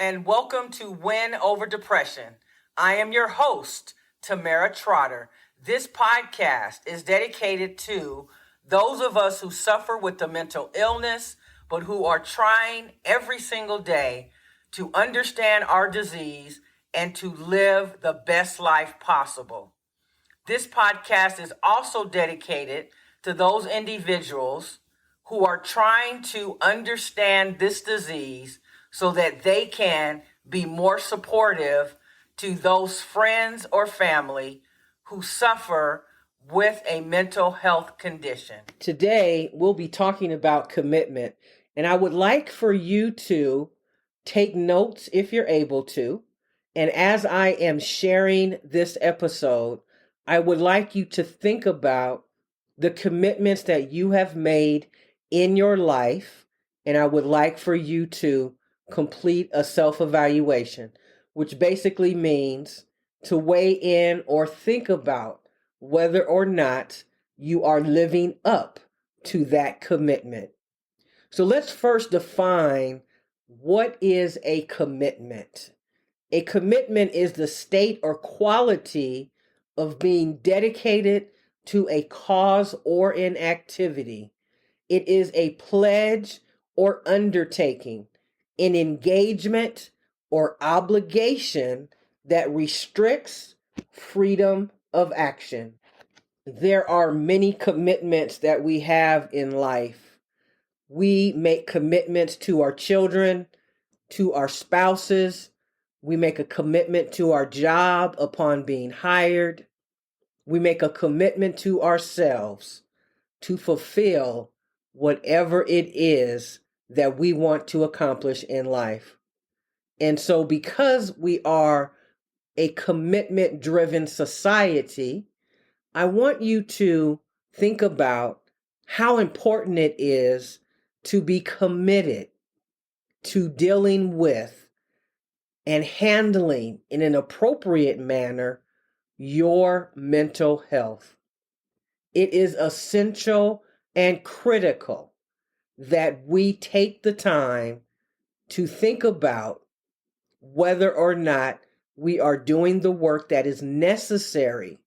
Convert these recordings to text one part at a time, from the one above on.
and welcome to Win Over Depression. I am your host, Tamara Trotter. This podcast is dedicated to those of us who suffer with the mental illness, but who are trying every single day to understand our disease and to live the best life possible. This podcast is also dedicated to those individuals who are trying to understand this disease so that they can be more supportive to those friends or family who suffer with a mental health condition. Today, we'll be talking about commitment, and I would like for you to take notes if you're able to. And as I am sharing this episode, I would like you to think about the commitments that you have made in your life, and I would like for you to complete a self-evaluation, which basically means to weigh in or think about whether or not you are living up to that commitment. So let's first define what is a commitment. A commitment is the state or quality of being dedicated to a cause or an activity. It is a pledge or undertaking, an engagement or obligation that restricts freedom of action. There are many commitments that we have in life. We make commitments to our children, to our spouses. We make a commitment to our job upon being hired. We make a commitment to ourselves to fulfill whatever it is that we want to accomplish in life. And so because we are a commitment-driven society, I want you to think about how important it is to be committed to dealing with and handling in an appropriate manner your mental health. It is essential and critical that we take the time to think about whether or not we are doing the work that is necessary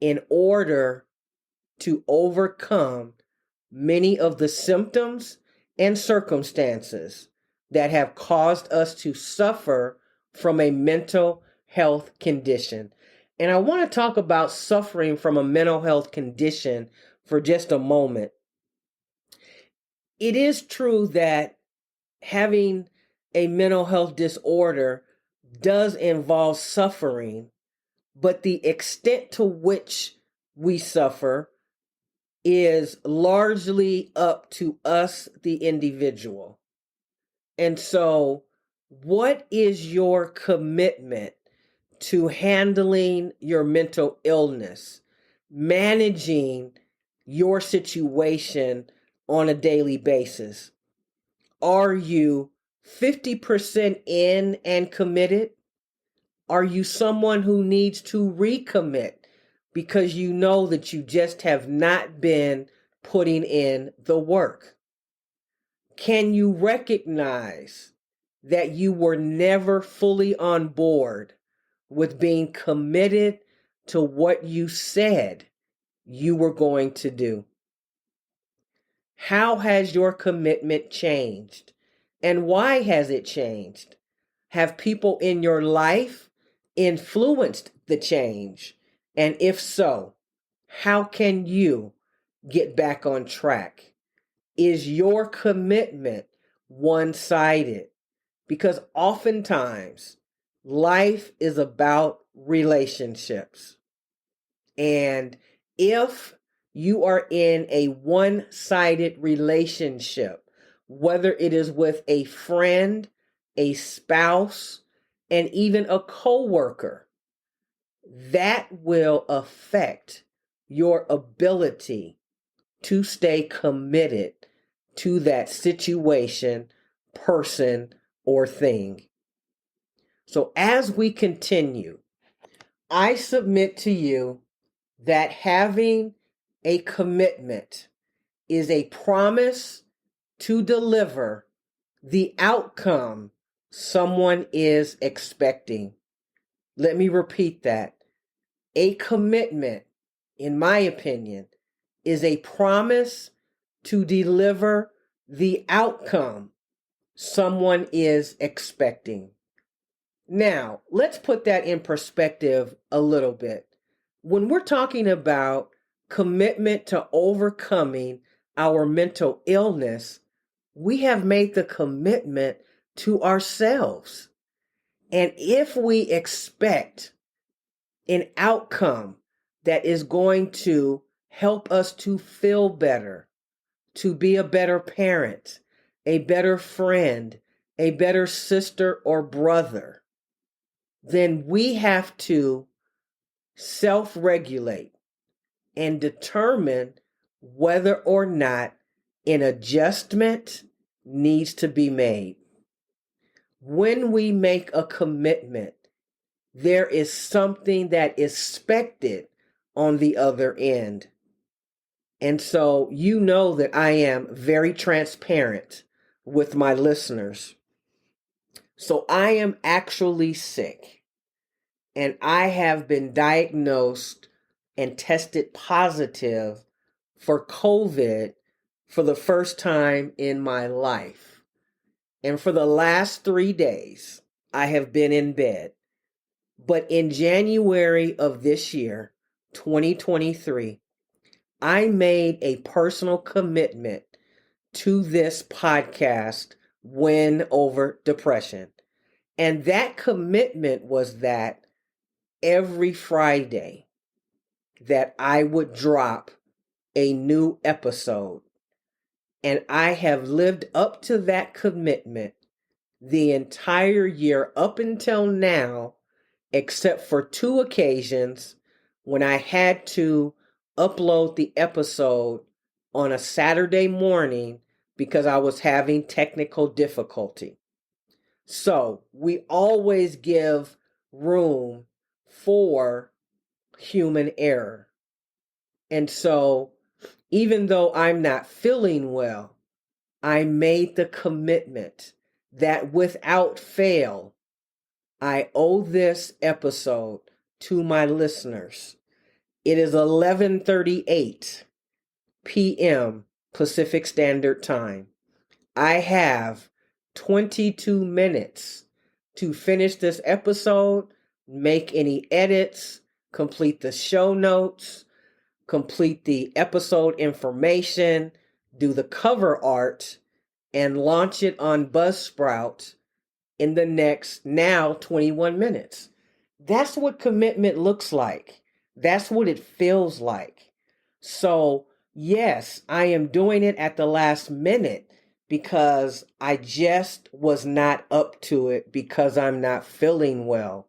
in order to overcome many of the symptoms and circumstances that have caused us to suffer from a mental health condition. And I want to talk about suffering from a mental health condition for just a moment. It is true that having a mental health disorder does involve suffering, but the extent to which we suffer is largely up to us, the individual. And so, what is your commitment to handling your mental illness, managing your situation on a daily basis? Are you 50% in and committed? Are you someone who needs to recommit because you know that you just have not been putting in the work? Can you recognize that you were never fully on board with being committed to what you said you were going to do? How has your commitment changed? And why has it changed? Have people in your life influenced the change? And if so, how can you get back on track? Is your commitment one-sided? Because oftentimes life is about relationships. And if you are in a one-sided relationship, whether it is with a friend, a spouse, and even a coworker, that will affect your ability to stay committed to that situation, person, or thing. So as we continue, I submit to you that having a commitment is a promise to deliver the outcome someone is expecting. Let me repeat that. A commitment, in my opinion, is a promise to deliver the outcome someone is expecting. Now, let's put that in perspective a little bit. When we're talking about commitment to overcoming our mental illness, we have made the commitment to ourselves. And if we expect an outcome that is going to help us to feel better, to be a better parent, a better friend, a better sister or brother, then we have to self-regulate and determine whether or not an adjustment needs to be made. When we make a commitment, there is something that is expected on the other end. And so you know that I am very transparent with my listeners. So I am actually sick, and I have been diagnosed and tested positive for COVID for the first time in my life. And for the last 3 days, I have been in bed. But in January of this year, 2023, I made a personal commitment to this podcast, Win Over Depression. And that commitment was that every Friday that I would drop a new episode. And I have lived up to that commitment the entire year up until now, except for 2 occasions when I had to upload the episode on a Saturday morning because I was having technical difficulty. So we always give room for human error. And so even though I'm not feeling well, I made the commitment that without fail, I owe this episode to my listeners. It is 11:38 p.m. Pacific Standard Time. I have 22 minutes to finish this episode, make any edits, complete the show notes, complete the episode information, do the cover art, and launch it on Buzzsprout in the next now 21 minutes. That's what commitment looks like. That's what it feels like. So, yes, I am doing it at the last minute because I just was not up to it because I'm not feeling well.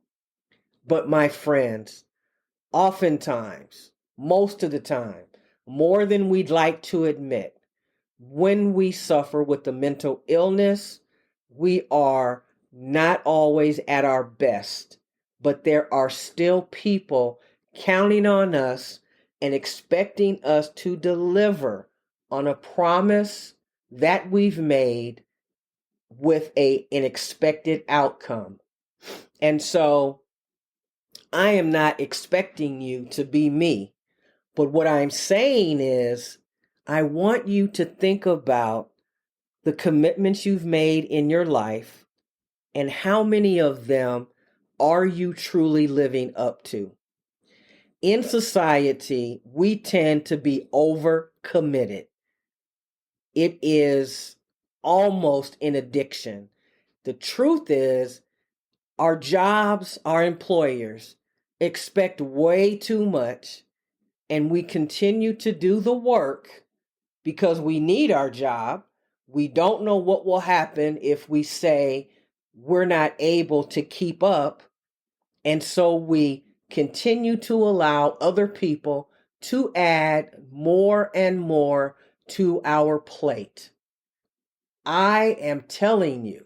But my friends, oftentimes, most of the time, more than we'd like to admit, when we suffer with the mental illness, we are not always at our best, but there are still people counting on us and expecting us to deliver on a promise that we've made with an expected outcome. And so I am not expecting you to be me, but what I'm saying is I want you to think about the commitments you've made in your life and how many of them are you truly living up to. In society, we tend to be overcommitted. It is almost an addiction. The truth is, our jobs, our employers expect way too much, and we continue to do the work because we need our job. We don't know what will happen if we say we're not able to keep up. And so we continue to allow other people to add more and more to our plate. I am telling you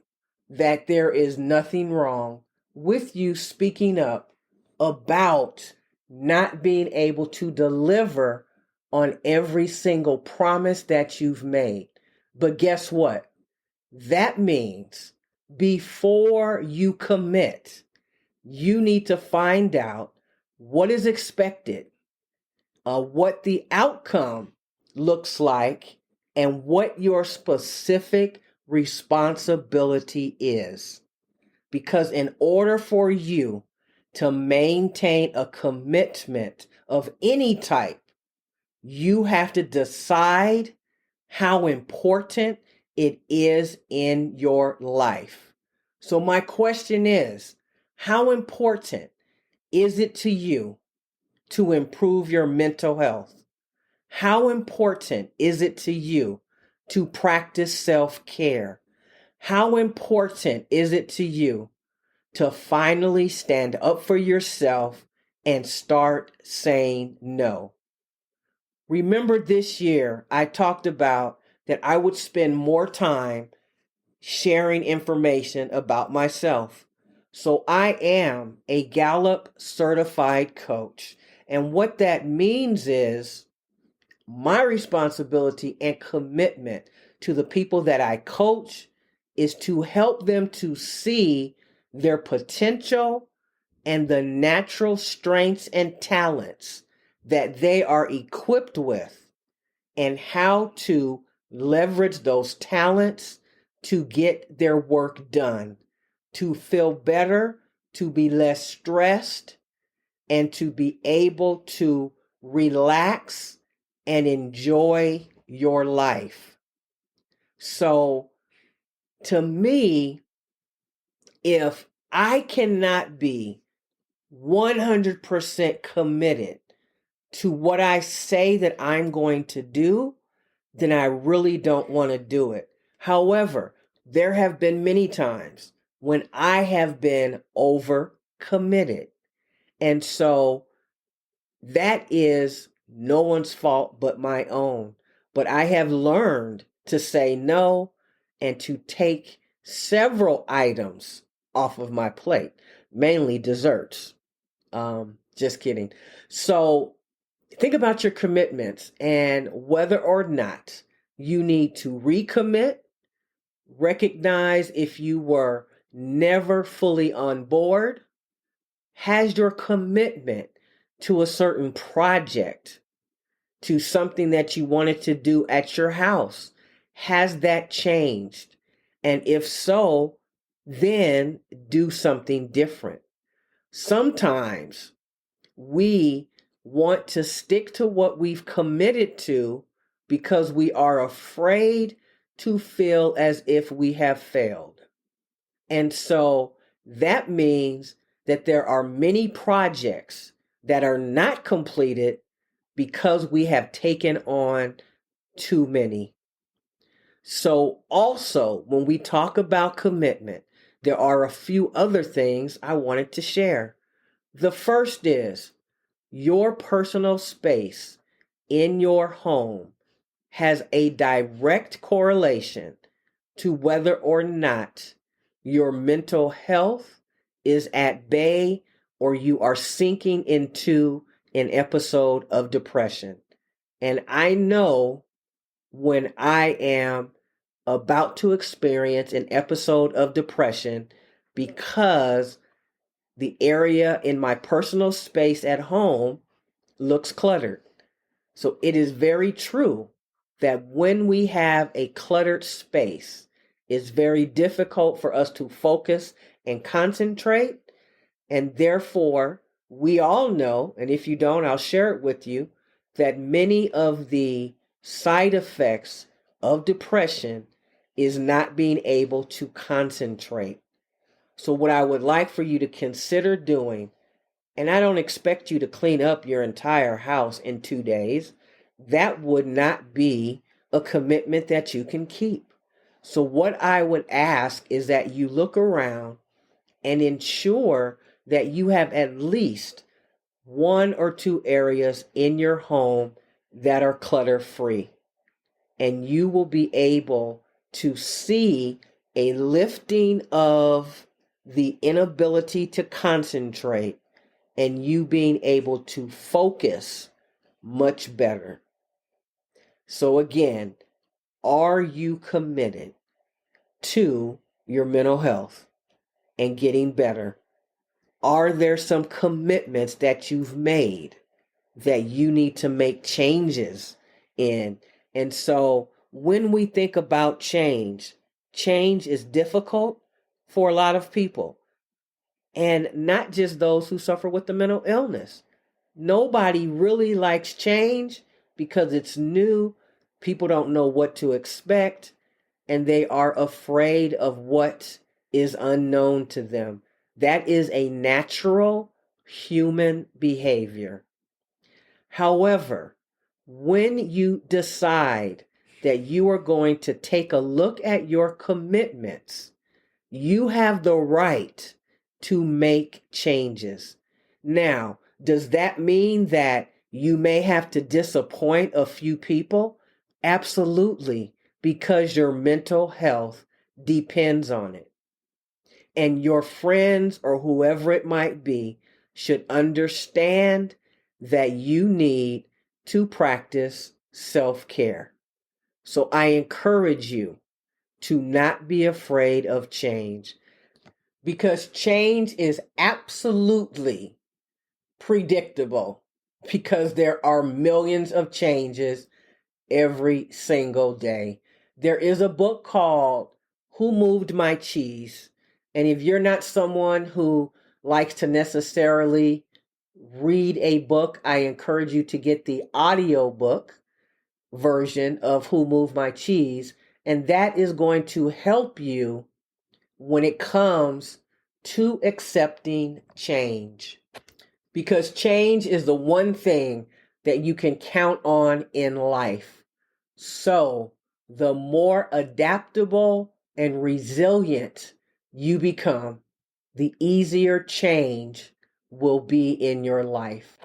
that there is nothing wrong with you speaking up about not being able to deliver on every single promise that you've made. But guess what? That means before you commit, you need to find out what is expected, what the outcome looks like, and what your specific responsibility is. Because in order for you to maintain a commitment of any type, you have to decide how important it is in your life. So, my question is, how important is it to you to improve your mental health? How important is it to you to practice self-care? How important is it to you to finally stand up for yourself and start saying no? Remember this year, I talked about that I would spend more time sharing information about myself. So I am a Gallup certified coach. And what that means is my responsibility and commitment to the people that I coach is to help them to see their potential and the natural strengths and talents that they are equipped with, and how to leverage those talents to get their work done, to feel better, to be less stressed, and to be able to relax and enjoy your life. So, to me, if I cannot be 100% committed to what I say that I'm going to do, then I really don't want to do it. However, there have been many times when I have been over committed. And so that is no one's fault but my own. But I have learned to say no and to take several items off of my plate, mainly desserts. Just kidding. So think about your commitments and whether or not you need to recommit, recognize if you were never fully on board. Has your commitment to a certain project, to something that you wanted to do at your house, has that changed? And if so, then do something different. Sometimes we want to stick to what we've committed to because we are afraid to feel as if we have failed. And so that means that there are many projects that are not completed because we have taken on too many. So, also, when we talk about commitment, there are a few other things I wanted to share. The first is your personal space in your home has a direct correlation to whether or not your mental health is at bay or you are sinking into an episode of depression. And I know when I am about to experience an episode of depression because the area in my personal space at home looks cluttered. So it is very true that when we have a cluttered space, it's very difficult for us to focus and concentrate. And therefore, we all know, and if you don't, I'll share it with you, that many of the side effects of depression is not being able to concentrate. So, what I would like for you to consider doing, and I don't expect you to clean up your entire house in 2 days, that would not be a commitment that you can keep. So, what I would ask is that you look around and ensure that you have at least one or two areas in your home that are clutter free. And you will be able to see a lifting of the inability to concentrate and you being able to focus much better. So, again, are you committed to your mental health and getting better, are there some commitments that you've made that you need to make changes in? And so when we think about change, change is difficult for a lot of people, and not just those who suffer with the mental illness. Nobody really likes change because it's new. People don't know what to expect, and they are afraid of what is unknown to them. That is a natural human behavior. However, when you decide that you are going to take a look at your commitments, you have the right to make changes. Now, does that mean that you may have to disappoint a few people? Absolutely, because your mental health depends on it. And your friends or whoever it might be should understand that you need to practice self-care. So I encourage you to not be afraid of change, because change is absolutely predictable, because there are millions of changes every single day. There is a book called Who Moved My Cheese? And if you're not someone who likes to necessarily read a book, I encourage you to get the audiobook version of Who Moved My Cheese. And that is going to help you when it comes to accepting change. Because change is the one thing that you can count on in life. So, the more adaptable and resilient you become, the easier change will be in your life.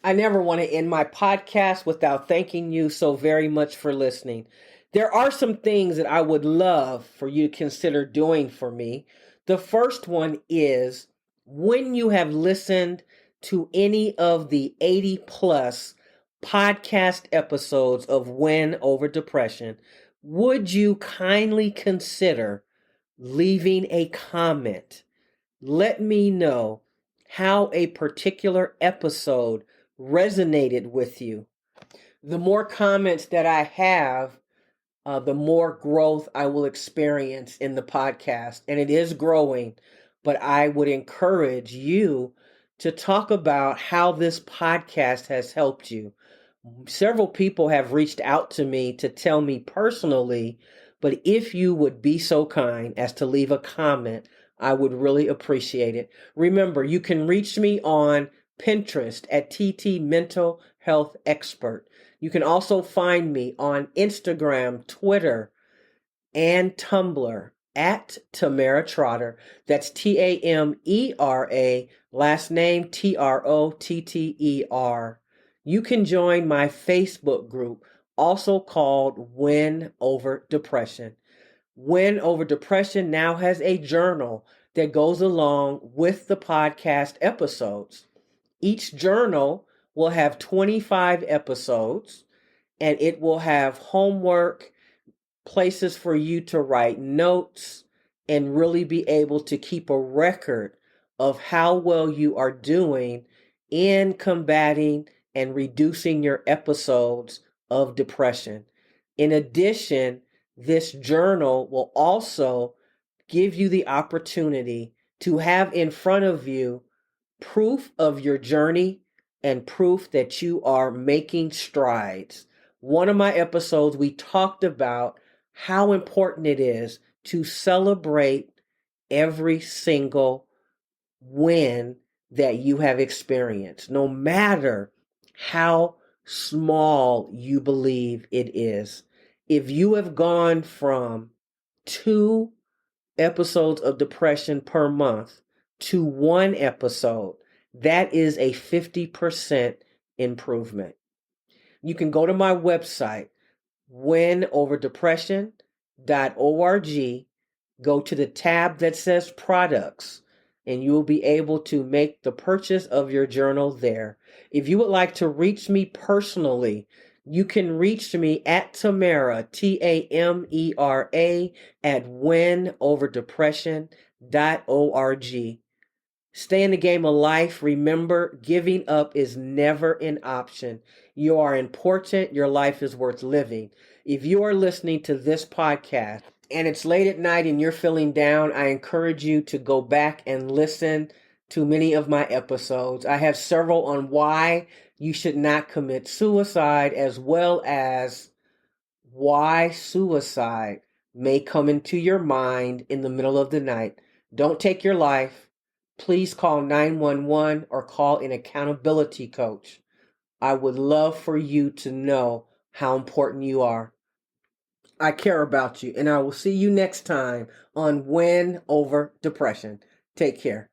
I never want to end my podcast without thanking you so very much for listening. There are some things that I would love for you to consider doing for me. The first one is, when you have listened to any of the 80 plus podcast episodes of Win Over Depression, would you kindly consider leaving a comment? Let me know how a particular episode resonated with you. The more comments that I have, the more growth I will experience in the podcast. And it is growing, but I would encourage you to talk about how this podcast has helped you. Several people have reached out to me to tell me personally, but if you would be so kind as to leave a comment, I would really appreciate it. Remember, you can reach me on Pinterest at TT Mental Health Expert. You can also find me on Instagram, Twitter, and Tumblr at Tamara Trotter. That's Tamera, last name Trotter. You can join my Facebook group, also called Win Over Depression. Win Over Depression now has a journal that goes along with the podcast episodes. Each journal will have 25 episodes, and it will have homework, places for you to write notes, and really be able to keep a record of how well you are doing in combating and reducing your episodes of depression. In addition, this journal will also give you the opportunity to have in front of you proof of your journey and proof that you are making strides. One of my episodes, we talked about how important it is to celebrate every single win that you have experienced, no matter how small you believe it is. If you have gone from 2 episodes of depression per month to 1 episode, that is a 50% improvement. You can go to my website, winoverdepression.org, go to the tab that says products, and you will be able to make the purchase of your journal there. If you would like to reach me personally, You can reach me at Tamara, Tamera, at winoverdepression.org. Stay in the game of life. Remember, giving up is never an option. You are important. Your life is worth living. If you are listening to this podcast and it's late at night and you're feeling down, I encourage you to go back and listen to many of my episodes. I have several on why you should not commit suicide, as well as why suicide may come into your mind in the middle of the night. Don't take your life. Please call 911 or call an accountability coach. I would love for you to know how important you are. I care about you, and I will see you next time on Win Over Depression. Take care.